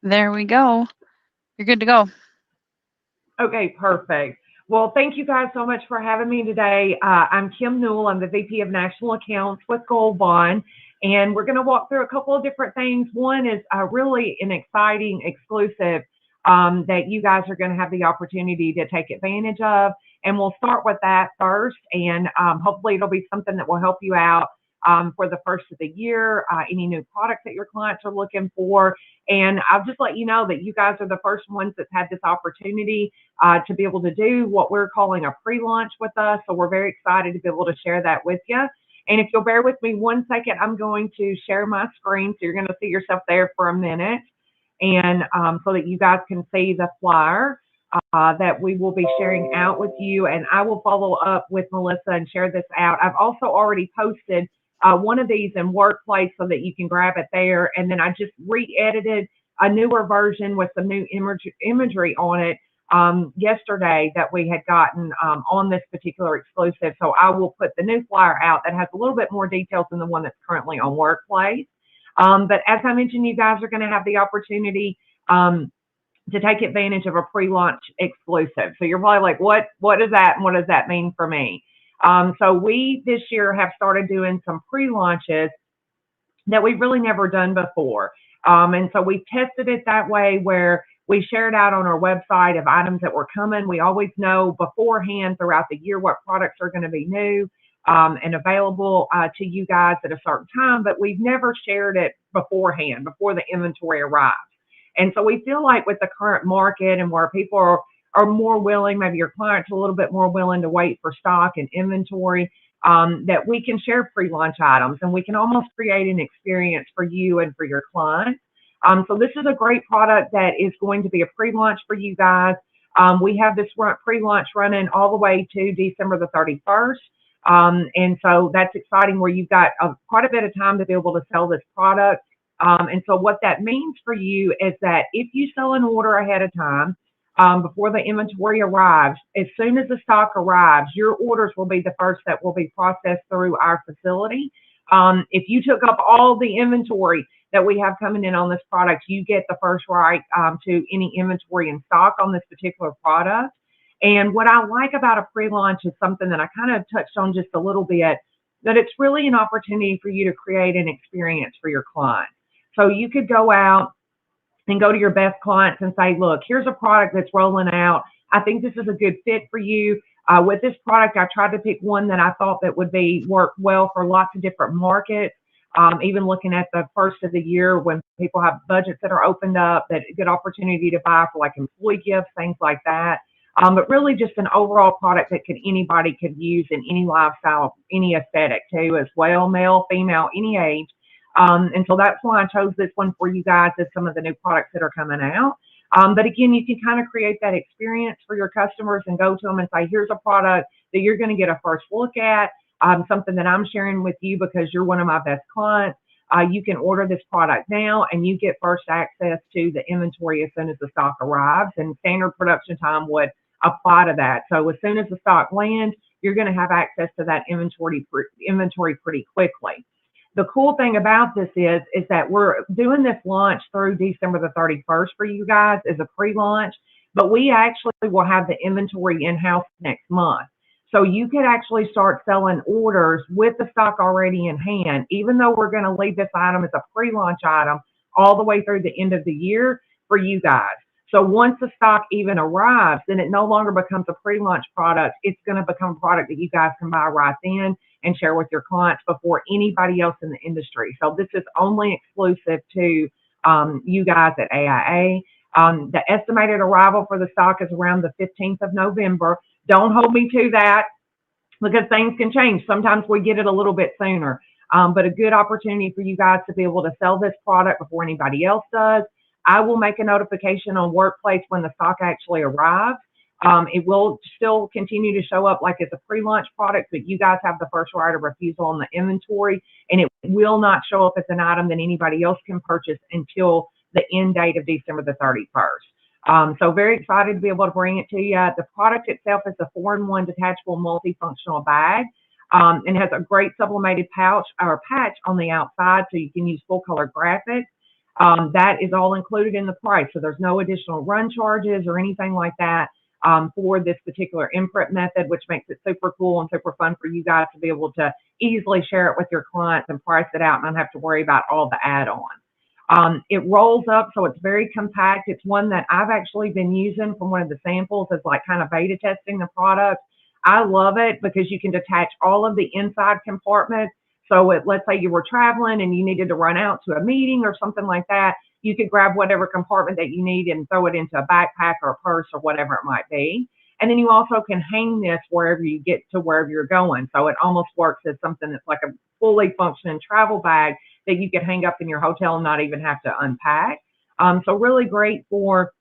There we go. You're good to go. Okay, perfect. Well, thank you guys so much for having me today. I'm Kim Newell. I'm the VP of National Accounts with Gold Bond, and we're going to walk through a couple of different things. One is really an exciting exclusive that you guys are going to have the opportunity to take advantage of. And we'll start with that first, and hopefully it'll be something that will help you out for the first of the year, any new products that your clients are looking for. And I'll just let you know that you guys are the first ones that's had this opportunity to be able to do what we're calling a pre-launch with us. So we're very excited to be able to share that with you. And if you'll bear with me one second, I'm going to share my screen. So you're going to see yourself there for a minute. And so that you guys can see the flyer that we will be sharing out with you. And I will follow up with Melissa and share this out. I've also already posted one of these in Workplace so that you can grab it there. And then I just re-edited a newer version with some new imagery on it yesterday that we had gotten on this particular exclusive. So I will put the new flyer out that has a little bit more details than the one that's currently on Workplace. But as I mentioned, you guys are going to have the opportunity to take advantage of a pre-launch exclusive. So you're probably like, what is that and what does that mean for me? So we this year have started doing some pre-launches that we've really never done before. And so we tested it that way where we shared out on our website of items that were coming. We always know beforehand throughout the year what products are going to be new and available to you guys at a certain time, but we've never shared it beforehand, before the inventory arrives. And so we feel like with the current market and where people are more willing, maybe your clients are a little bit more willing to wait for stock and inventory, that we can share pre-launch items and we can almost create an experience for you and for your clients. So this is a great product that is going to be a pre-launch for you guys. We have this pre-launch running all the way to December the 31st. And so that's exciting where you've got quite a bit of time to be able to sell this product. And so what that means for you is that if you sell an order ahead of time, before the inventory arrives, as soon as the stock arrives, your orders will be the first that will be processed through our facility. If you took up all the inventory that we have coming in on this product, you get the first right to any inventory in stock on this particular product. And what I like about a pre-launch is something that I kind of touched on just a little bit, that it's really an opportunity for you to create an experience for your clients. So you could go out and go to your best clients and say, look, here's a product that's rolling out. I think this is a good fit for you. With this product, I tried to pick one that I thought that would be work well for lots of different markets. Even looking at the first of the year when people have budgets that are opened up, that a good opportunity to buy for like employee gifts, things like that. But really just an overall product that anybody could use in any lifestyle, any aesthetic too, as well, male, female, any age. And so that's why I chose this one for you guys as some of the new products that are coming out. But again, you can kind of create that experience for your customers and go to them and say, here's a product that you're going to get a first look at, something that I'm sharing with you because you're one of my best clients. You can order this product now and you get first access to the inventory as soon as the stock arrives, and standard production time would apply to that. So as soon as the stock lands, you're going to have access to that inventory pretty quickly. The cool thing about this is that we're doing this launch through December the 31st for you guys as a pre-launch, but we actually will have the inventory in-house next month. So you could actually start selling orders with the stock already in hand, even though we're going to leave this item as a pre-launch item all the way through the end of the year for you guys. So once the stock even arrives, then it no longer becomes a pre-launch product. It's going to become a product that you guys can buy right then and share with your clients before anybody else in the industry. So this is only exclusive to you guys at AIA. The estimated arrival for the stock is around the 15th of November. Don't hold me to that because things can change. Sometimes we get it a little bit sooner, but a good opportunity for you guys to be able to sell this product before anybody else does. I will make a notification on Workplace when the stock actually arrives. It will still continue to show up like it's a pre-launch product, but you guys have the first right of refusal on the inventory, and it will not show up as an item that anybody else can purchase until the end date of December the 31st. So very excited to be able to bring it to you. The product itself is a 4-in-1 detachable multifunctional bag. And has a great sublimated pouch or patch on the outside so you can use full color graphics. That is all included in the price. So there's no additional run charges or anything like that for this particular imprint method, which makes it super cool and super fun for you guys to be able to easily share it with your clients and price it out and not have to worry about all the add-ons. It rolls up, so it's very compact. It's one that I've actually been using from one of the samples as like kind of beta testing the product. I love it because you can detach all of the inside compartments. So let's say you were traveling and you needed to run out to a meeting or something like that, you could grab whatever compartment that you need and throw it into a backpack or a purse or whatever it might be. And then you also can hang this wherever you get to wherever you're going. So it almost works as something that's like a fully functioning travel bag that you could hang up in your hotel and not even have to unpack. So really great for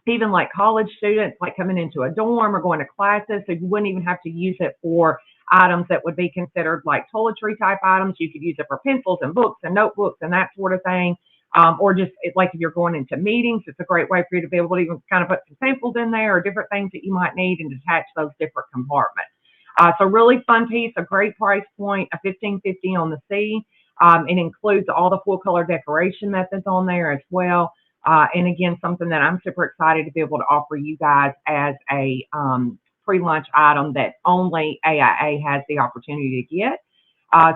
even like college students, like coming into a dorm or going to classes. So you wouldn't even have to use it for items that would be considered like toiletry type items. You could use it for pencils and books and notebooks and that sort of thing. Or just like if you're going into meetings, it's a great way for you to be able to even kind of put some samples in there or different things that you might need and detach those different compartments. So really fun piece, a great price point, a $15.50 on the C. It includes all the full color decoration methods on there as well. And again, something that I'm super excited to be able to offer you guys as a pre-lunch item that only AIA has the opportunity to get.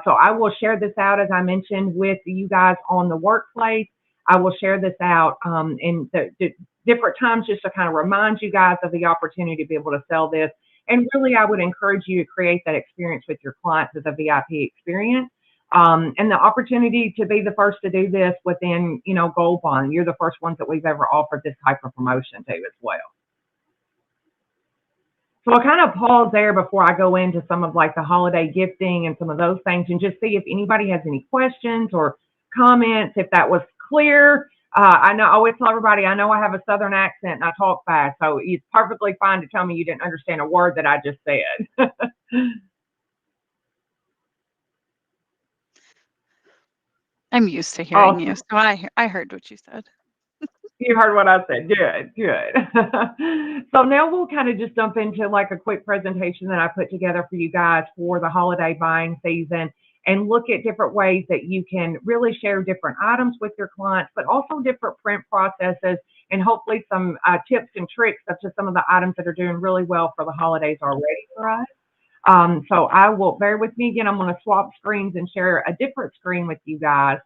So I will share this out, as I mentioned, with you guys on the workplace. I will share this out in the different times just to kind of remind you guys of the opportunity to be able to sell this. And really, I would encourage you to create that experience with your clients as a VIP experience. And the opportunity to be the first to do this within, Gold Bond. You're the first ones that we've ever offered this type of promotion to as well. So I'll kind of pause there before I go into some of like the holiday gifting and some of those things and just see if anybody has any questions or comments, if that was clear. I always tell everybody, I know I have a Southern accent and I talk fast, so it's perfectly fine to tell me you didn't understand a word that I just said. I'm used to hearing you, Awesome. so I heard what you said. You heard what I said. Good, good. So now we'll kind of just jump into like a quick presentation that I put together for you guys for the holiday buying season and look at different ways that you can really share different items with your clients, but also different print processes and hopefully some tips and tricks such as some of the items that are doing really well for the holidays already for us. So I will bear with me again. I'm going to swap screens and share a different screen with you guys.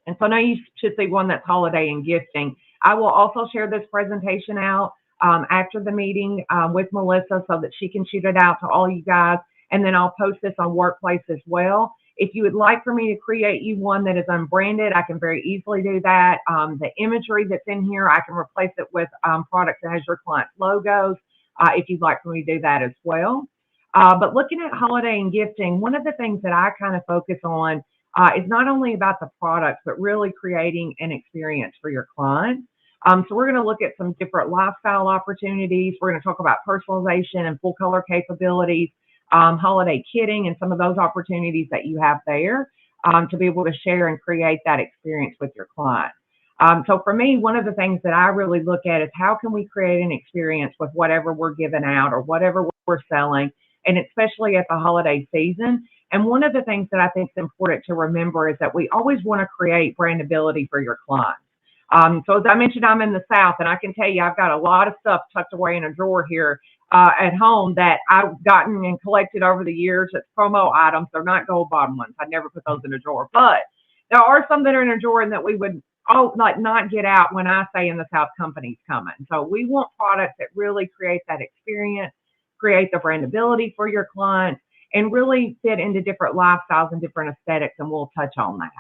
And so now you should see one that's holiday and gifting. I will also share this presentation out after the meeting with Melissa so that she can shoot it out to all you guys. And then I'll post this on Workplace as well. If you would like for me to create you one that is unbranded, I can very easily do that. The imagery that's in here, I can replace it with products that has your client's logos if you'd like for me to do that as well. But looking at holiday and gifting, one of the things that I kind of focus on is not only about the products, but really creating an experience for your clients. So we're going to look at some different lifestyle opportunities. We're going to talk about personalization and full color capabilities, holiday kitting, and some of those opportunities that you have there to be able to share and create that experience with your clients. So for me, one of the things that I really look at is how can we create an experience with whatever we're giving out or whatever we're selling, and especially at the holiday season. And one of the things that I think is important to remember is that we always want to create brandability for your clients. So as I mentioned, I'm in the South, and I can tell you I've got a lot of stuff tucked away in a drawer here at home that I've gotten and collected over the years. It's promo items. They're not gold bottom ones. I'd never put those in a drawer. But there are some that are in a drawer and that we would not get out when I say in the South company's coming. So we want products that really create that experience, create the brandability for your clients, and really fit into different lifestyles and different aesthetics, and we'll touch on that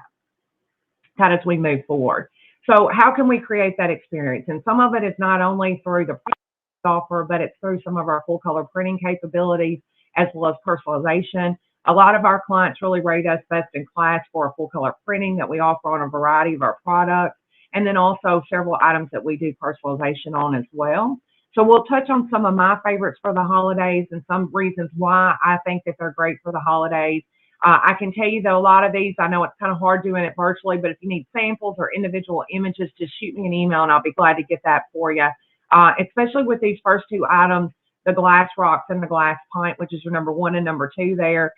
kind of as we move forward. So how can we create that experience? And some of it is not only through the product offer, but it's through some of our full color printing capabilities as well as personalization. A lot of our clients really rate us best in class for a full color printing that we offer on a variety of our products, and then also several items that we do personalization on as well. So we'll touch on some of my favorites for the holidays and some reasons why I think that they're great for the holidays. I can tell you that a lot of these, I know it's kind of hard doing it virtually, but if you need samples or individual images, just shoot me an email and I'll be glad to get that for you. Especially with these first two items, the glass rocks and the glass pint, which is your number 1 and number 2 there.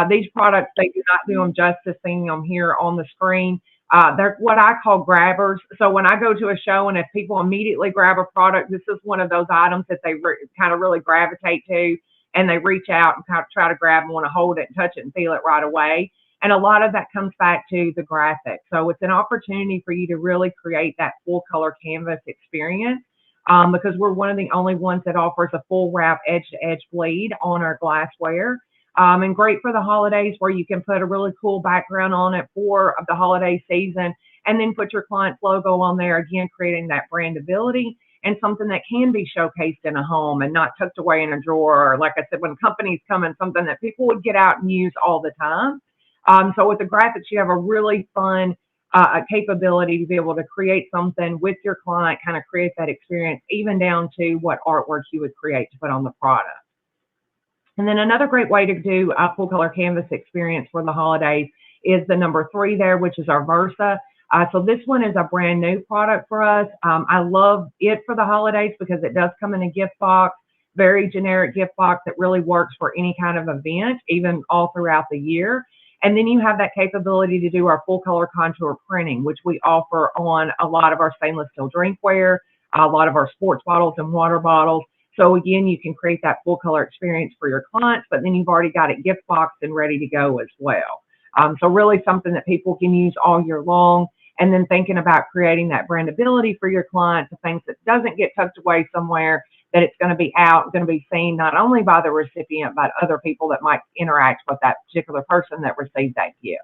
These products, they do not do them justice seeing them here on the screen. They're what I call grabbers. So when I go to a show and if people immediately grab a product, this is one of those items that they kind of really gravitate to, and they reach out and kind of try to grab and want to hold it and touch it and feel it right away. And a lot of that comes back to the graphic. So it's an opportunity for you to really create that full color canvas experience, because we're one of the only ones that offers a full wrap edge to edge bleed on our glassware. And great for the holidays where you can put a really cool background on it for the holiday season and then put your client's logo on there, again, creating that brandability and something that can be showcased in a home and not tucked away in a drawer. Or like I said, when companies come in, something that people would get out and use all the time. So with the graphics, you have a really fun capability to be able to create something with your client, kind of create that experience, even down to what artwork you would create to put on the product. And then another great way to do a full color canvas experience for the holidays is the number 3 there, which is our Versa. So this one is a brand new product for us. I love it for the holidays because it does come in a gift box, very generic gift box that really works for any kind of event, even all throughout the year. And then you have that capability to do our full color contour printing, which we offer on a lot of our stainless steel drinkware, a lot of our sports bottles and water bottles. So again, you can create that full color experience for your clients, but then you've already got it gift boxed and ready to go as well. So really something that people can use all year long. And then thinking about creating that brandability for your clients, the things that doesn't get tucked away somewhere, that it's going to be out, going to be seen not only by the recipient, but other people that might interact with that particular person that received that gift.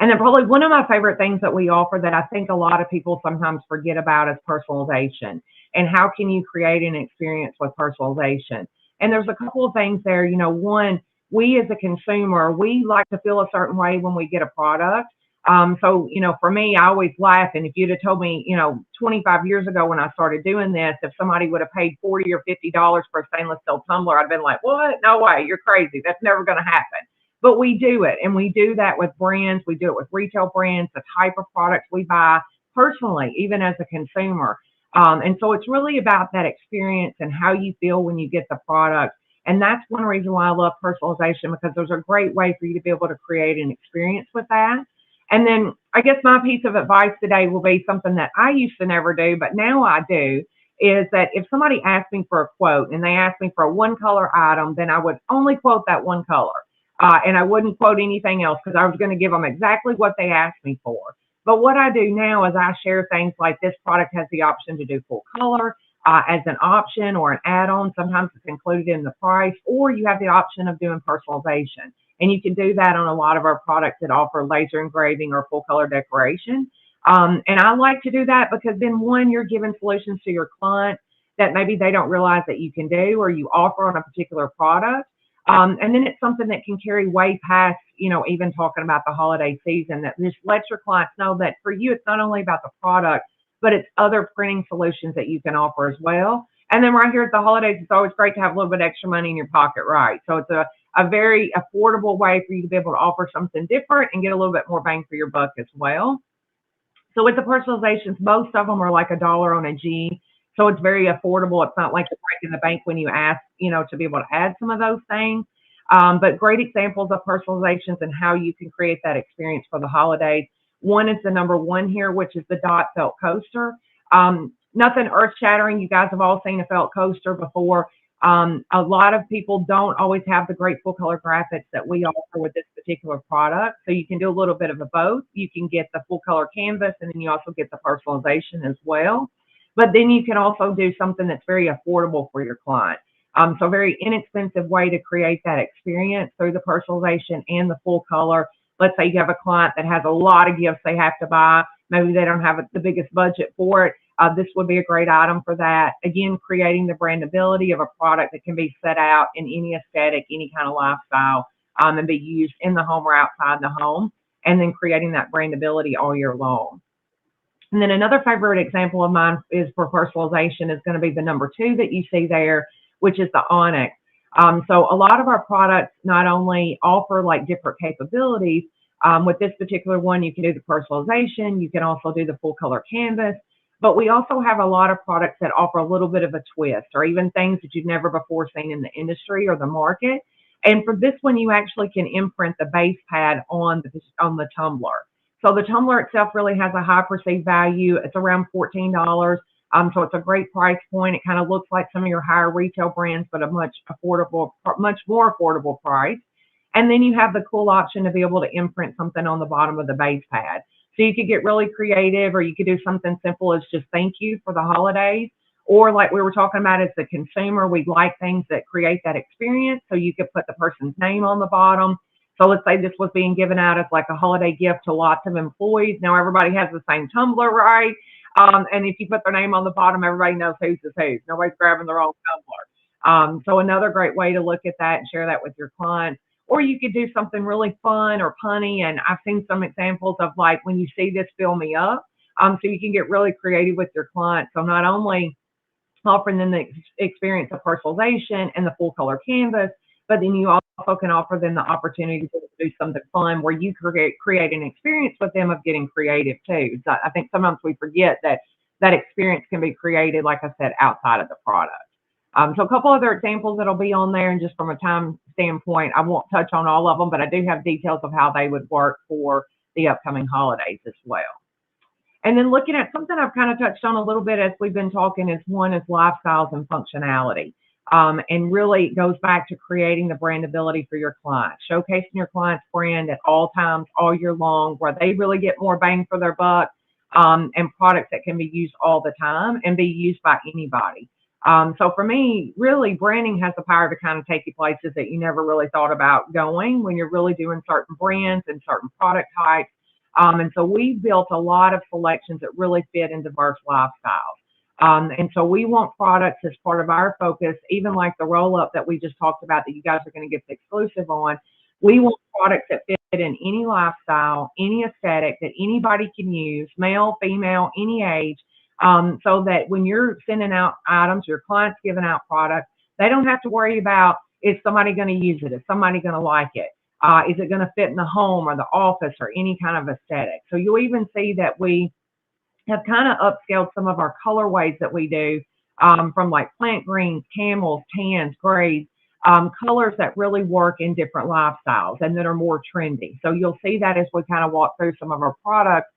And then probably one of my favorite things that we offer that I think a lot of people sometimes forget about is personalization. And how can you create an experience with personalization? And there's a couple of things there. You know, one, we as a consumer, we like to feel a certain way when we get a product. So, you know, for me, I always laugh. And if you'd have told me, you know, 25 years ago when I started doing this, if somebody would have paid $40 or $50 for a stainless steel tumbler, I'd been like, what? No way. You're crazy. That's never going to happen. But we do it. And we do that with brands. We do it with retail brands, the type of products we buy personally, even as a consumer. And so it's really about that experience and how you feel when you get the product. And that's one reason why I love personalization, because there's a great way for you to be able to create an experience with that. And then I guess my piece of advice today will be something that I used to never do, but now I do, is that if somebody asked me for a quote and they asked me for a one color item, then I would only quote that one color. And I wouldn't quote anything else because I was going to give them exactly what they asked me for. But what I do now is I share things like this product has the option to do full color as an option or an add-on. Sometimes it's included in the price, or you have the option of doing personalization. And you can do that on a lot of our products that offer laser engraving or full color decoration. And I like to do that because then, one, you're giving solutions to your client that maybe they don't realize that you can do or you offer on a particular product. And then it's something that can carry way past, you know, even talking about the holiday season, that just lets your clients know that for you, it's not only about the product, but it's other printing solutions that you can offer as well. And then right here at the holidays, it's always great to have a little bit extra money in your pocket, right? So it's a very affordable way for you to be able to offer something different and get a little bit more bang for your buck as well. So with the personalizations, most of them are like $1 on a G. So it's very affordable. It's not like a break in the bank when you ask, you know, to be able to add some of those things. But great examples of personalizations and how you can create that experience for the holidays. One is the number 1 here, which is the dot felt coaster. Nothing earth shattering. You guys have all seen a felt coaster before. A lot of people don't always have the great full color graphics that we offer with this particular product. So you can do a little bit of both. You can get the full color canvas, and then you also get the personalization as well. But then you can also do something that's very affordable for your client. So a very inexpensive way to create that experience through the personalization and the full color. Let's say you have a client that has a lot of gifts they have to buy. Maybe they don't have the biggest budget for it. This would be a great item for that. Again, creating the brandability of a product that can be set out in any aesthetic, any kind of lifestyle, and be used in the home or outside the home, and then creating that brandability all year long. And then another favorite example of mine is for personalization is going to be the number 2 that you see there, which is the Onyx. So a lot of our products not only offer like different capabilities, with this particular one, you can do the personalization, you can also do the full color canvas, but we also have a lot of products that offer a little bit of a twist, or even things that you've never before seen in the industry or the market. And for this one, you actually can imprint the base pad on the tumbler. So the tumbler itself really has a high perceived value. It's around $14. So it's a great price point. It kind of looks like some of your higher retail brands, but a much more affordable price. And then you have the cool option to be able to imprint something on the bottom of the base pad. So you could get really creative, or you could do something simple as just thank you for the holidays. Or like we were talking about, as the consumer, we like things that create that experience. So you could put the person's name on the bottom. So let's say this was being given out as like a holiday gift to lots of employees. Now everybody has the same tumbler, right? And if you put their name on the bottom, everybody knows whose is whose. Nobody's grabbing the wrong tumbler. So another great way to look at that and share that with your clients. Or you could do something really fun or punny. And I've seen some examples of like, when you see this, fill me up. So you can get really creative with your clients. So not only offering them the experience of personalization and the full color canvas, but then you also can offer them the opportunity to do something fun where you create an experience with them of getting creative too. So I think sometimes we forget that that experience can be created, like I said, outside of the product. So a couple other examples that'll be on there, and just from a time standpoint, I won't touch on all of them, but I do have details of how they would work for the upcoming holidays as well. And then looking at something I've kind of touched on a little bit as we've been talking is lifestyles and functionality. And really it goes back to creating the brandability for your clients, showcasing your client's brand at all times, all year long, where they really get more bang for their buck, and products that can be used all the time and be used by anybody. So for me, really, branding has the power to kind of take you places that you never really thought about going when you're really doing certain brands and certain product types. And so we built a lot of selections that really fit in diverse lifestyles. And so we want products as part of our focus, even like the roll up that we just talked about that you guys are going to get the exclusive on. We want products that fit in any lifestyle, any aesthetic that anybody can use, male, female, any age, so that when you're sending out items, your clients giving out products, they don't have to worry about, is somebody going to use it? Is somebody going to like it? Is it going to fit in the home or the office or any kind of aesthetic? So you'll even see that we have kind of upscaled some of our colorways that we do, from like plant greens, camels, tans, grays, colors that really work in different lifestyles and that are more trendy. So you'll see that as we kind of walk through some of our products.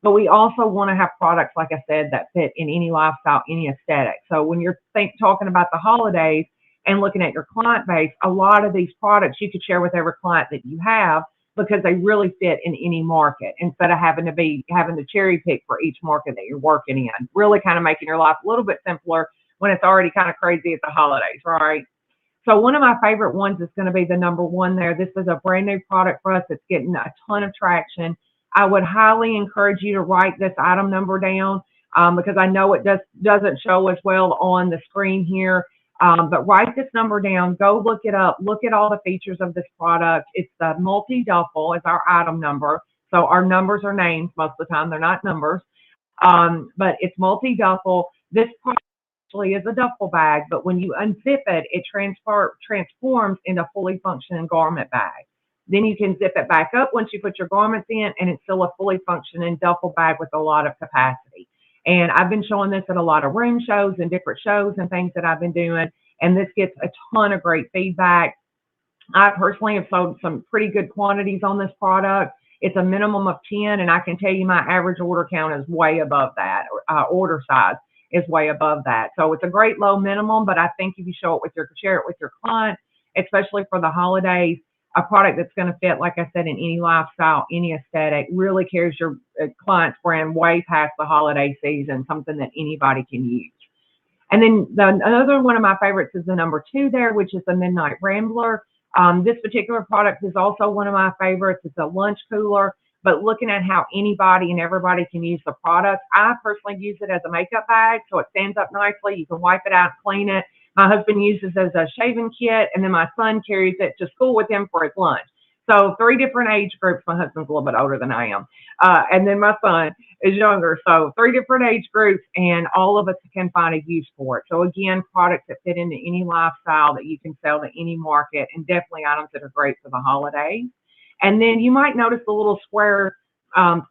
But we also want to have products, like I said, that fit in any lifestyle, any aesthetic. So when you're talking about the holidays and looking at your client base, a lot of these products you could share with every client that you have, because they really fit in any market, instead of having to cherry pick for each market that you're working in, really kind of making your life a little bit simpler when it's already kind of crazy at the holidays, right? So one of my favorite ones is going to be the number one there. This is a brand new product for us that's getting a ton of traction. I would highly encourage you to write this item number down, because I know it doesn't show as well on the screen here. But write this number down, go look it up, look at all the features of this product. It's the multi-duffel is our item number. So our numbers are names most of the time, they're not numbers. But it's multi-duffel. This product actually is a duffel bag, but when you unzip it, it transforms into a fully functioning garment bag. Then you can zip it back up once you put your garments in, and it's still a fully functioning duffel bag with a lot of capacity. And I've been showing this at a lot of room shows and different shows and things that I've been doing, and this gets a ton of great feedback. I personally have sold some pretty good quantities on this product. It's a minimum of 10, and I can tell you my average order count is way above that. Order size is way above that. So it's a great low minimum, but I think if you share it with your client, especially for the holidays, a product that's going to fit, like I said, in any lifestyle, any aesthetic, really carries your client's brand way past the holiday season, something that anybody can use. And then another one of my favorites is the number 2 there, which is the Midnight Rambler. This particular product is also one of my favorites. It's a lunch cooler, but looking at how anybody and everybody can use the product, I personally use it as a makeup bag, so it stands up nicely. You can wipe it out, clean it. My husband uses it as a shaving kit, and then my son carries it to school with him for his lunch. So 3 different age groups. My husband's a little bit older than I am. And then my son is younger. So 3 different age groups, and all of us can find a use for it. So again, products that fit into any lifestyle that you can sell to any market, and definitely items that are great for the holidays. And then you might notice the little square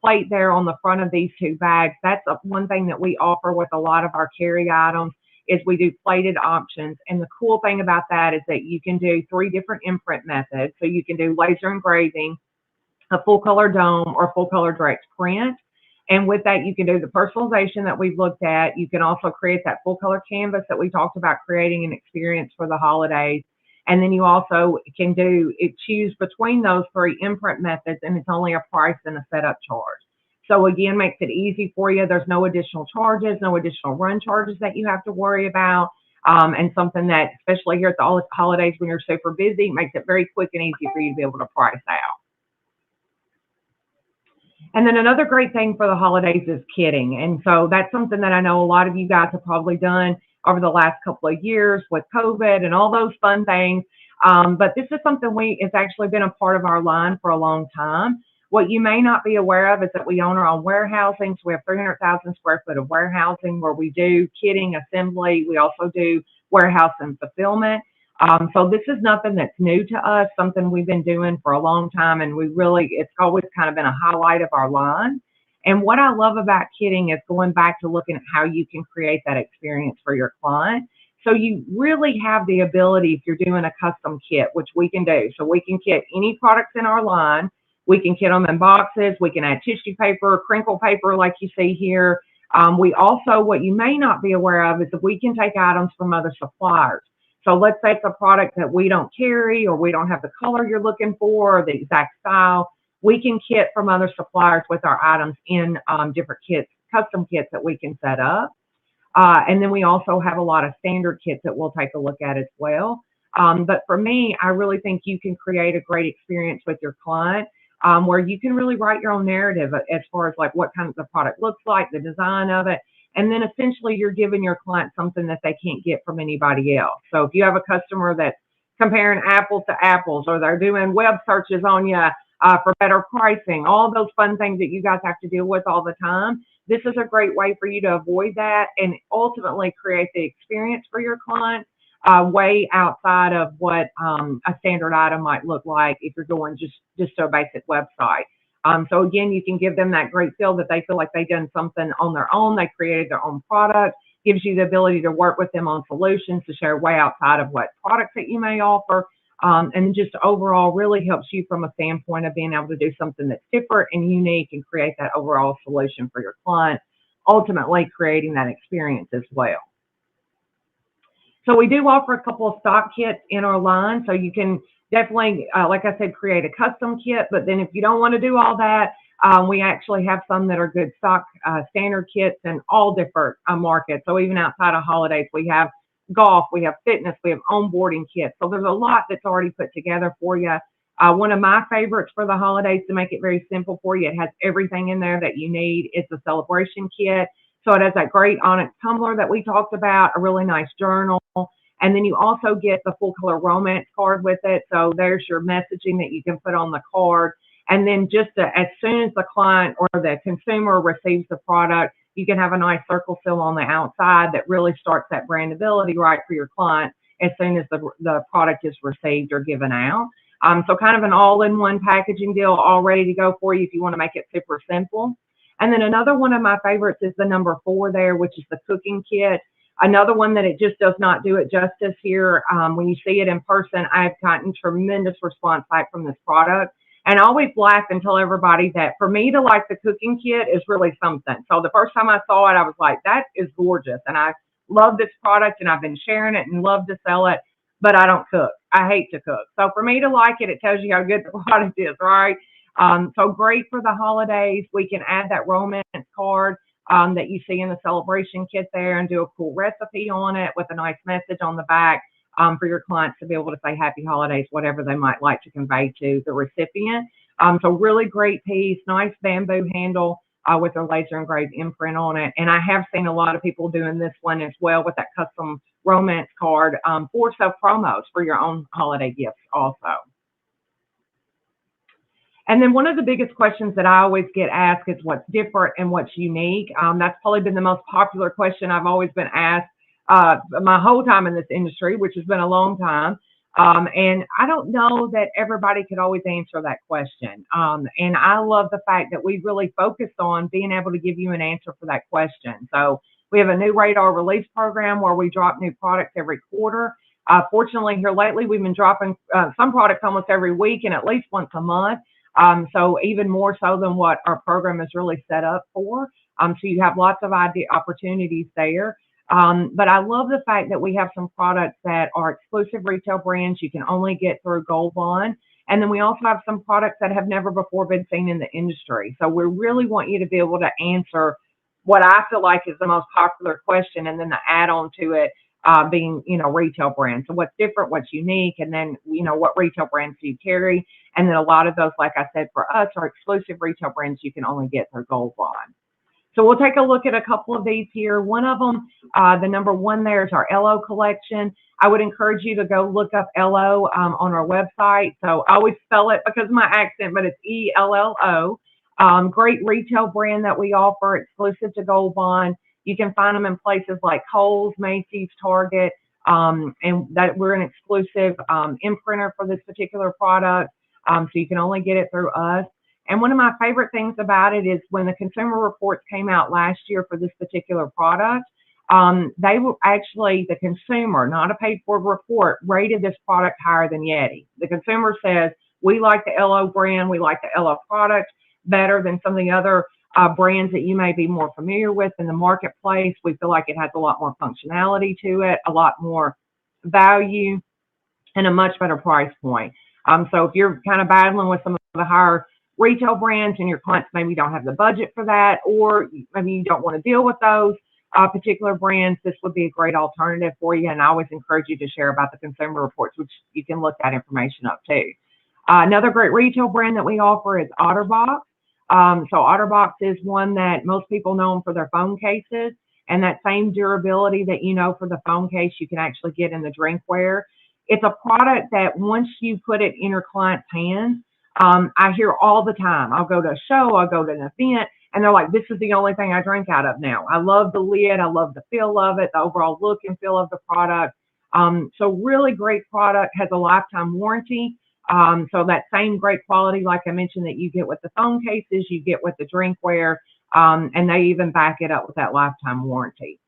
plate there on the front of these 2 bags. That's one thing that we offer with a lot of our carry items, is we do plated options. And the cool thing about that is that you can do 3 different imprint methods. So you can do laser engraving, a full color dome or full color direct print. And with that, you can do the personalization that we've looked at. You can also create that full color canvas that we talked about, creating an experience for the holidays. And then you also can choose between those three imprint methods, and it's only a price and a setup charge. So again, makes it easy for you. There's no additional charges, no additional run charges that you have to worry about. And something that, especially here at the holidays when you're super busy, makes it very quick and easy for you to be able to price out. And then another great thing for the holidays is kitting. And so that's something that I know a lot of you guys have probably done over the last couple of years with COVID and all those fun things. But this is something it's actually been a part of our line for a long time. What you may not be aware of is that we own our own warehousing. So we have 300,000 square foot of warehousing where we do kitting, assembly. We also do warehouse and fulfillment. So this is nothing that's new to us, something we've been doing for a long time, and it's always kind of been a highlight of our line. And what I love about kitting is going back to looking at how you can create that experience for your client. So you really have the ability, if you're doing a custom kit, which we can do. So we can kit any products in our line. We can kit them in boxes. We can add tissue paper, crinkle paper like you see here. We also, what you may not be aware of is that we can take items from other suppliers. So let's say it's a product that we don't carry, or we don't have the color you're looking for, or the exact style. We can kit from other suppliers with our items in different kits, custom kits that we can set up. And then we also have a lot of standard kits that we'll take a look at as well. But for me, I really think you can create a great experience with your client, where you can really write your own narrative as far as like what kind of the product looks like, the design of it. And then essentially you're giving your client something that they can't get from anybody else. So if you have a customer that's comparing apples to apples, or they're doing web searches on you for better pricing, all those fun things that you guys have to deal with all the time, this is a great way for you to avoid that and ultimately create the experience for your client way outside of what a standard item might look like if you're going just to a basic website. So again, you can give them that great feel that they feel like they've done something on their own. They created their own product, gives you the ability to work with them on solutions to share way outside of what products that you may offer. And just overall really helps you from a standpoint of being able to do something that's different and unique and create that overall solution for your client, ultimately creating that experience as well. So we do offer a couple of stock kits in our line. So you can definitely, like I said, create a custom kit. But then if you don't want to do all that, we actually have some that are good stock standard kits in all different markets. So even outside of holidays, we have golf, we have fitness, we have onboarding kits. So there's a lot that's already put together for you. One of my favorites for the holidays, to make it very simple for you, it has everything in there that you need. It's a celebration kit. So it has that great onyx tumbler that we talked about, a really nice journal. And then you also get the full color romance card with it. So there's your messaging that you can put on the card. And then as soon as the client or the consumer receives the product, you can have a nice circle seal on the outside that really starts that brandability right for your client as soon as the product is received or given out. So kind of an all-in-one packaging deal, all ready to go for you if you want to make it super simple. And then another one of my favorites is the number 4 there, which is the cooking kit. Another one that it just does not do it justice here. When you see it in person, I've gotten tremendous response back from this product. And I always laugh and tell everybody that for me to like the cooking kit is really something. So the first time I saw it, I was like, that is gorgeous. And I love this product and I've been sharing it and love to sell it, but I don't cook. I hate to cook. So for me to like it, it tells you how good the product is, right? So great for the holidays. We can add that romance card that you see in the celebration kit there and do a cool recipe on it with a nice message on the back for your clients to be able to say happy holidays, whatever they might like to convey to the recipient. So really great piece, nice bamboo handle with a laser engraved imprint on it. And I have seen a lot of people doing this one as well with that custom romance card for self promos for your own holiday gifts also. And then one of the biggest questions that I always get asked is what's different and what's unique. That's probably been the most popular question I've always been asked my whole time in this industry, which has been a long time. And I don't know that everybody could always answer that question. And I love the fact that we really focused on being able to give you an answer for that question. So we have a new radar release program where we drop new products every quarter. Fortunately, here lately, we've been dropping some products almost every week and at least once a month. So even more so than what our program is really set up for. So you have lots of opportunities there. But I love the fact that we have some products that are exclusive retail brands you can only get through Gold Bond. And then we also have some products that have never before been seen in the industry. So we really want you to be able to answer what I feel like is the most popular question, and then the add-on to it being, retail brands. So what's different, what's unique, and then, what retail brands do you carry? And then a lot of those, like I said, for us are exclusive retail brands you can only get through Gold Bond. So we'll take a look at a couple of these here. One of them, the number one there is our LO collection. I would encourage you to go look up LO on our website. So I always spell it because of my accent, but it's ELLO. Great retail brand that we offer, exclusive to Gold Bond. You can find them in places like Kohl's, Macy's, Target, and that we're an exclusive imprinter for this particular product. So you can only get it through us. And one of my favorite things about it is when the consumer reports came out last year for this particular product, they were actually, the consumer, not a paid for report, rated this product higher than Yeti. The consumer says, we like the LO brand, we like the LO product better than some of the other brands that you may be more familiar with in the marketplace. We feel like it has a lot more functionality to it, a lot more value, and a much better price point. So if you're kind of battling with some of the higher retail brands and your clients maybe don't have the budget for that, or maybe you don't want to deal with those particular brands, this would be a great alternative for you. And I always encourage you to share about the consumer reports, which you can look that information up too. Another great retail brand that we offer is OtterBox. So OtterBox is one that most people know them for their phone cases, and that same durability that for the phone case you can actually get in the drinkware. It's a product that once you put it in your client's hands, I hear all the time. I'll go to a show, I'll go to an event, and they're like, this is the only thing I drink out of now. I love the lid, I love the feel of it, the overall look and feel of the product. So really great product, has a lifetime warranty. So that same great quality, like I mentioned, that you get with the phone cases, you get with the drinkware, and they even back it up with that lifetime warranty.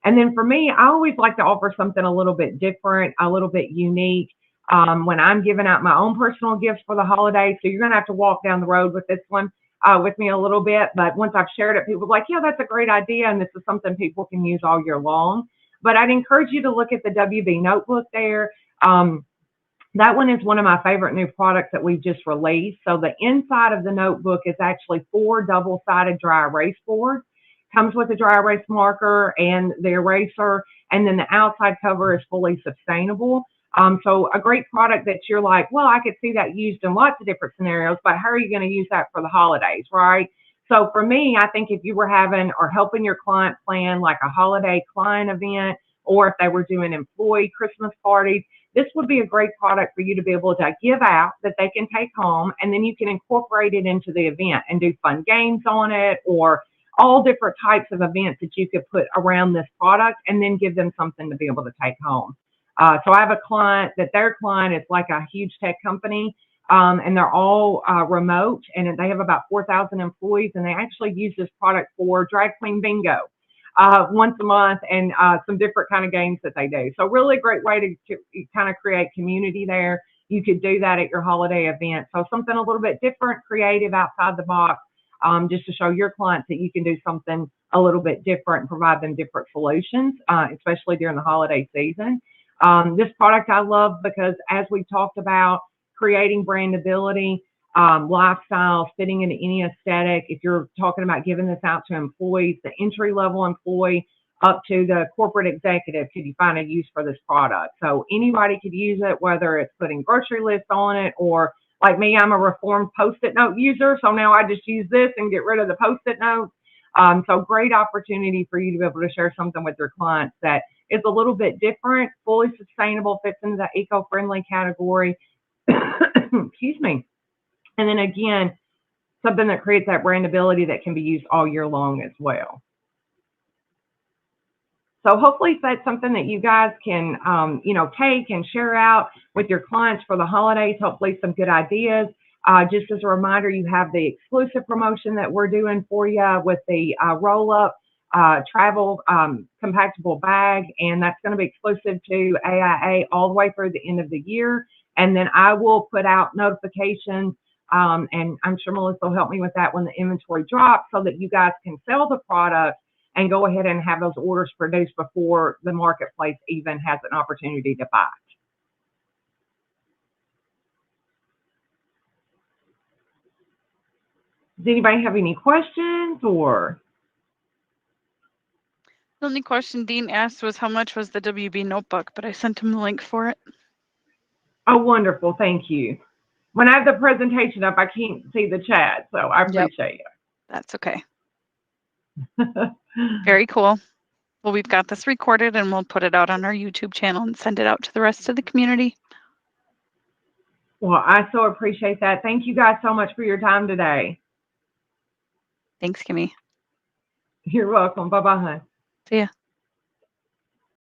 And then for me, I always like to offer something a little bit different, a little bit unique. When I'm giving out my own personal gifts for the holidays. So you're going to have to walk down the road with this one with me a little bit. But once I've shared it, people are like, yeah, that's a great idea. And this is something people can use all year long. But I'd encourage you to look at the WB notebook there. That one is one of my favorite new products that we've just released. So the inside of the notebook is actually 4 double-sided dry erase boards. Comes with a dry erase marker and the eraser. And then the outside cover is fully sustainable. So a great product that you're like, well, I could see that used in lots of different scenarios, but how are you going to use that for the holidays, right? So for me, I think if you were having or helping your client plan like a holiday client event, or if they were doing employee Christmas parties, this would be a great product for you to be able to give out that they can take home, and then you can incorporate it into the event and do fun games on it, or all different types of events that you could put around this product and then give them something to be able to take home. So I have a client that their client is like a huge tech company, and they're all remote, and they have about 4,000 employees, and they actually use this product for drag queen bingo once a month, and some different kind of games that they do. So really great way to kind of create community there. You could do that at your holiday event. So something a little bit different, creative, outside the box, just to show your clients that you can do something a little bit different and provide them different solutions, especially during the holiday season. This product I love because, as we talked about, creating brandability, lifestyles, fitting into any aesthetic. If you're talking about giving this out to employees, the entry-level employee up to the corporate executive, could you find a use for this product? So anybody could use it, whether it's putting grocery lists on it, or like me, I'm a reformed Post-it note user, so now I just use this and get rid of the Post-it notes. So great opportunity for you to be able to share something with your clients that is a little bit different, fully sustainable, fits into the eco-friendly category. Excuse me. And then again, something that creates that brandability that can be used all year long as well. So hopefully that's something that you guys can, take and share out with your clients for the holidays. Hopefully some good ideas. Just as a reminder, you have the exclusive promotion that we're doing for you with the roll-up travel compactable bag, and that's going to be exclusive to AIA all the way through the end of the year. And then I will put out notifications And I'm sure Melissa will help me with that when the inventory drops so that you guys can sell the product and go ahead and have those orders produced before the marketplace even has an opportunity to buy. Does anybody have any questions or? The only question Dean asked was how much was the WB notebook, but I sent him the link for it. Oh, wonderful. Thank you. When I have the presentation up, I can't see the chat, so I appreciate That's okay. it. Very cool. Well, we've got this recorded and we'll put it out on our YouTube channel and send it out to the rest of the community. Well, I so appreciate that. Thank you guys so much for your time today. Thanks, Kimmy. You're welcome. Bye-bye, hon. See ya.